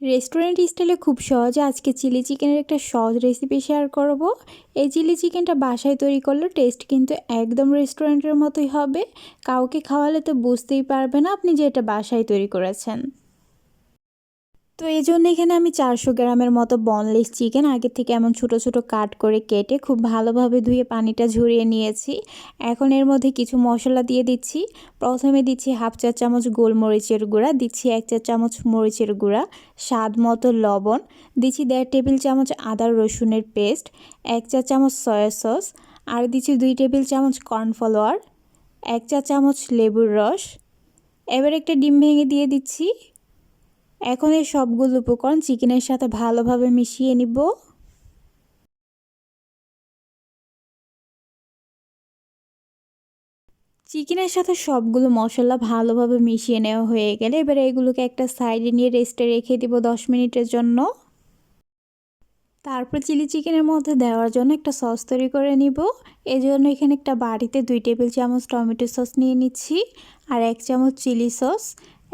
Restaurant স্টাইলে খুব সহজে আজকে চিলি চিকেনের একটা সহজ রেসিপি শেয়ার করব। এই চিলি চিকেনটা বাসায় তৈরি করলে টেস্ট কিন্তু একদম রেস্টুরেন্টের মতোই হবে। কাউকে খাওয়ালে তো বুঝতেই পারবে না আপনি যে এটা বাসায় তৈরি করেছেন। তো এই জন্য এখানে আমি 400 গ্রামের মতো বনলেস চিকেন আগে থেকে এমন ছোট ছোট কাট করে কেটে খুব ভালোভাবে ধুয়ে পানিটা ঝরিয়ে নিয়েছি। এখন এর মধ্যে কিছু মশলা দিয়ে দিচ্ছি। প্রথমে দিচ্ছি হাফ চা চামচ গোলমরিচের গুঁড়া, দিচ্ছি 1 চা চামচ মরিচের গুঁড়া, স্বাদ মতো লবণ, দিচ্ছি 1.5 টেবিল চামচ আদা রসুনের পেস্ট, 1 চা চামচ সয়া সস, আর দিচ্ছি 2 টেবিল চামচ কর্নফ্লাওয়ার, 1 চা চামচ লেবুর রস। এবার একটা ডিম ভেঙে দিয়ে দিচ্ছি। এখন এই সবগুলো উপকরণ চিকেনের সাথে ভালোভাবে মিশিয়ে নিব। চিকেনের সাথে সবগুলো মশলা ভালোভাবে মিশিয়ে নেওয়া হয়ে গেলে এবারে এগুলোকে একটা সাইডে নিয়ে রেস্টে রেখে দিব 10 মিনিটের জন্য। তারপর চিলি চিকেনের মধ্যে দেওয়ার জন্য একটা সস তৈরি করে নিব। এই জন্য এখানে একটা বাটিতে 2 টেবিল চামচ টমেটো সস নিয়ে নিচ্ছি, আর 1 চামচ চিলি সস,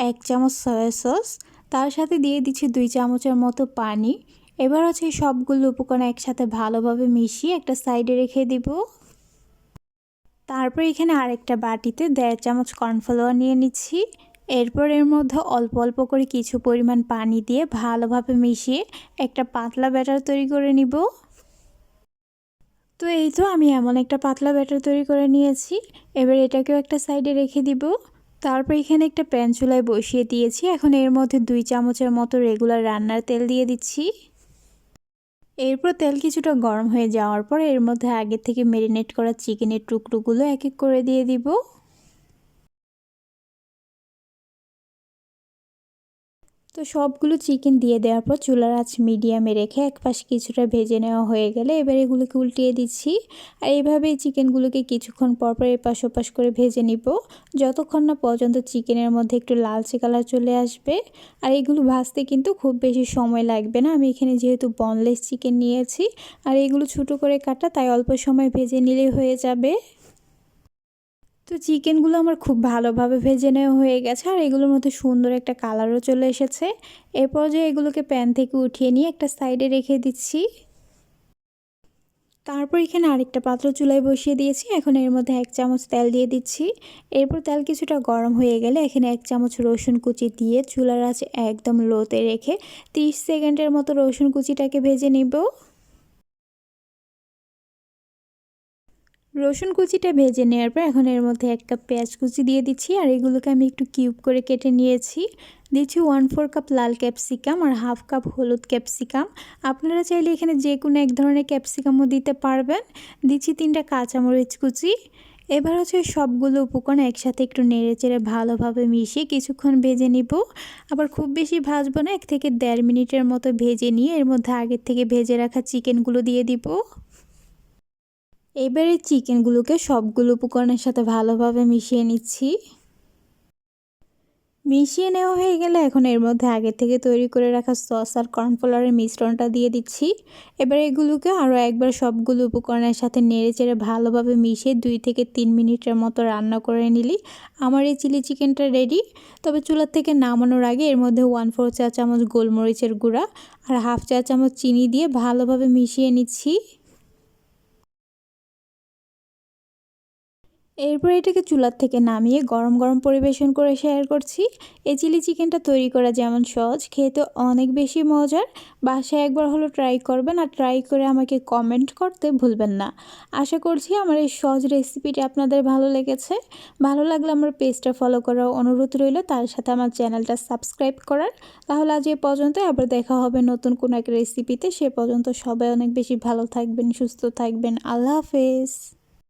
1 চামচ সয়া সস, তার সাথে দিয়ে দিচ্ছি 2 চামচের মতো পানি। এবার হচ্ছে সবগুলো উপকরণ একসাথে ভালোভাবে মিশিয়ে একটা সাইডে রেখে দিব। তারপর এখানে আরেকটা বাটিতে 1.5 চামচ কর্নফ্লাওয়ার নিয়ে নিচ্ছি। এরপর এর মধ্যে অল্প অল্প করে কিছু পরিমাণ পানি দিয়ে ভালোভাবে মিশিয়ে একটা পাতলা ব্যাটার তৈরি করে নিব। তো এই তো আমি এমন একটা পাতলা ব্যাটার তৈরি করে নিয়েছি। এবার এটাকেও একটা সাইডে রেখে দিব। তারপর এখানে একটা প্যান চুলায় বসিয়ে দিয়েছি। এখন এর মধ্যে 2 চামচের মতো রেগুলার রান্নার তেল দিয়ে দিচ্ছি। এরপর তেল কিছুটা গরম হয়ে যাওয়ার পর এর মধ্যে আগে থেকে ম্যারিনেট করা চিকেনের টুকরোগুলো এক এক করে দিয়ে দিব। তো সবগুলো চিকেন দিয়ে দেওয়ার পর চুলার আঁচ মিডিয়ামে রেখে এক পাশে কিছুটা ভেজে নেওয়া হয়ে গেলে এবার এগুলোকে উল্টিয়ে দিচ্ছি। আর এইভাবেই চিকেনগুলোকে কিছুক্ষণ পরপর এপাশ ওপাশ করে ভেজে নিব, যতক্ষণ না পর্যন্ত চিকেনের মধ্যে একটু লালচে কালার চলে আসবে। আর এগুলো ভাজতে কিন্তু খুব বেশি সময় লাগবে না। আমি এখানে যেহেতু বনলেস চিকেন নিয়েছি আর এগুলো ছোটো করে কাটা, তাই অল্প সময় ভেজে নিলেই হয়ে যাবে। তো চিকেনগুলো আমার খুব ভালোভাবে ভেজে নেওয়া হয়ে গেছে আর এগুলোর মধ্যে সুন্দর একটা কালারও চলে এসেছে। এরপর যে এগুলোকে প্যান থেকে উঠিয়ে নিয়ে একটা সাইডে রেখে দিচ্ছি। তারপর এখানে আরেকটা পাত্র চুলায় বসিয়ে দিয়েছি। এখন এর মধ্যে 1 চামচ তেল দিয়ে দিচ্ছি। এরপর তেল কিছুটা গরম হয়ে গেলে এখানে 1 চামচ রসুন কুচি দিয়ে চুলার আঁচ একদম লোতে রেখে 30 সেকেন্ডের মতো রসুন কুচিটাকে ভেজে নিব। রসুন কুচিটা ভেজে নেওয়ার পর এখন এর মধ্যে 1 কাপ পেঁয়াজ কুচি দিয়ে দিচ্ছি, আর এগুলোকে আমি একটু কিউব করে কেটে নিয়েছি। দিচ্ছি 1/4 কাপ লাল ক্যাপসিকাম আর হাফ কাপ হলুদ ক্যাপসিকাম। আপনারা চাইলে এখানে যে কোনো এক ধরনের ক্যাপসিকামও দিতে পারবেন। দিচ্ছি 3টা কাঁচামরিচ কুচি। এবার হচ্ছে সবগুলো উপকরণ একসাথে একটু নেড়েচেড়ে ভালোভাবে মিশিয়ে কিছুক্ষণ ভেজে নিব। আবার খুব বেশি ভাজবো না, 1 থেকে 1.5 মিনিটের মতো ভেজে নিয়ে এর মধ্যে আগের থেকে ভেজে রাখা চিকেনগুলো দিয়ে দিব। এবারে চিকেনগুলোকে সবগুলো উপকরণের সাথে ভালোভাবে মিশিয়ে নিচ্ছি। মিশিয়ে নেওয়া হয়ে গেলে এখন এর মধ্যে আগে থেকে তৈরি করে রাখা সস আর কর্নফ্লাওয়ারের মিশ্রণটা দিয়ে দিচ্ছি। এবার এগুলোকে আরও একবার সবগুলো উপকরণের সাথে নেড়েচেড়ে ভালোভাবে মিশিয়ে 2 থেকে 3 মিনিটের মতো রান্না করে নিলি আমার এই চিলি চিকেনটা রেডি। তবে চুলার থেকে নামানোর আগে এর মধ্যে 1/4 চা চামচ গোলমরিচের গুঁড়া আর হাফ চা চামচ চিনি দিয়ে ভালোভাবে মিশিয়ে নিচ্ছি। এরপর এটাকে চুলার থেকে নামিয়ে গরম গরম পরিবেশন করে শেয়ার করছি। এই চিলি চিকেনটা তৈরি করা যেমন সহজ, খেতে অনেক বেশি মজার। বাসায় একবার হলো ট্রাই করবেন আর ট্রাই করে আমাকে কমেন্ট করতে ভুলবেন না। আশা করছি আমার এই সহজ রেসিপিটি আপনাদের ভালো লেগেছে। ভালো লাগলে আমার পেজটা ফলো করার অনুরোধ রইল, তার সাথে আমার চ্যানেলটা সাবস্ক্রাইব করার। তাহলে আজ এ পর্যন্ত, আবার দেখা হবে নতুন কোনো এক রেসিপিতে। সে পর্যন্ত সবাই অনেক বেশি ভালো থাকবেন, সুস্থ থাকবেন। আল্লাহ হাফেজ।